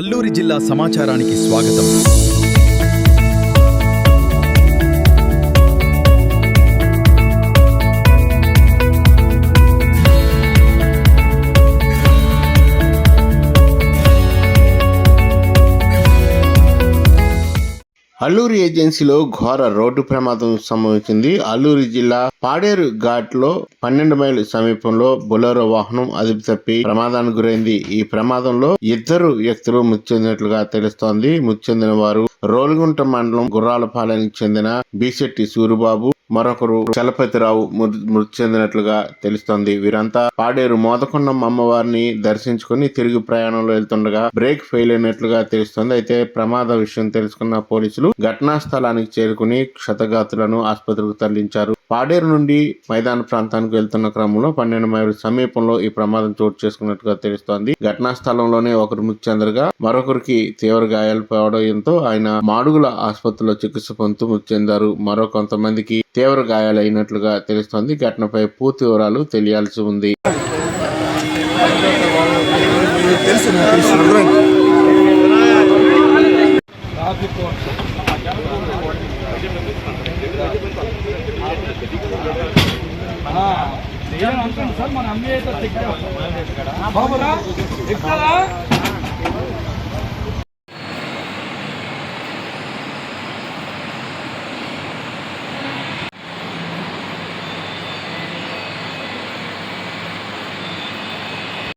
అల్లూరి జిల్లా సమాచారానికి స్వాగతం. అల్లూరి ఏజెన్సీలో ఘోర రోడ్డు ప్రమాదం సంభవించింది. అల్లూరి జిల్లా పాడేరు ఘాట్ లో 12 మైలు సమీపంలో బొలెరో వాహనం అదుపు తప్పి ప్రమాదానికి గురైంది. ఈ ప్రమాదంలో 2 వ్యక్తులు మృతి చెందినట్లుగా తెలుస్తోంది. మృతి చెందిన వారు రోలుగుంట మండలం గుర్రాలపాలెనికి చెందిన బీశెట్టి సూరిబాబు, మరొకరు చలపతిరావు మృతి చెందినట్లుగా తెలుస్తోంది. వీరంతా పాడేరు మోదకొండమ్మ అమ్మవారిని దర్శించుకుని తిరిగి ప్రయాణంలో వెళ్తుండగా బ్రేక్ ఫెయిల్ అయినట్లుగా తెలుస్తోంది. అయితే ప్రమాద విషయం తెలుసుకున్న పోలీసులు ఘటనా స్థలానికి చేరుకుని క్షతగాతులను ఆసుపత్రికి తరలించారు. పాడేరు నుండి మైదాన ప్రాంతానికి వెళ్తున్న క్రమంలో 12 మైలు సమీపంలో ఈ ప్రమాదం చోటు చేసుకున్నట్టుగా తెలుస్తోంది. ఘటనా స్థలంలోనే ఒకరు మృతి చెందగా మరొకరికి తీవ్ర గాయాలు పడడంతో ఆయన మాడుగుల ఆసుపత్రిలో చికిత్స పొందుతూ మృతి చెందారు. మరో కొంతమందికి తీవ్ర గాయాలైనట్లుగా తెలుస్తోంది. ఘటనపై పూర్తి వివరాలు తెలియాల్సి ఉంది. సార్ మన అమ్మాయి అయితే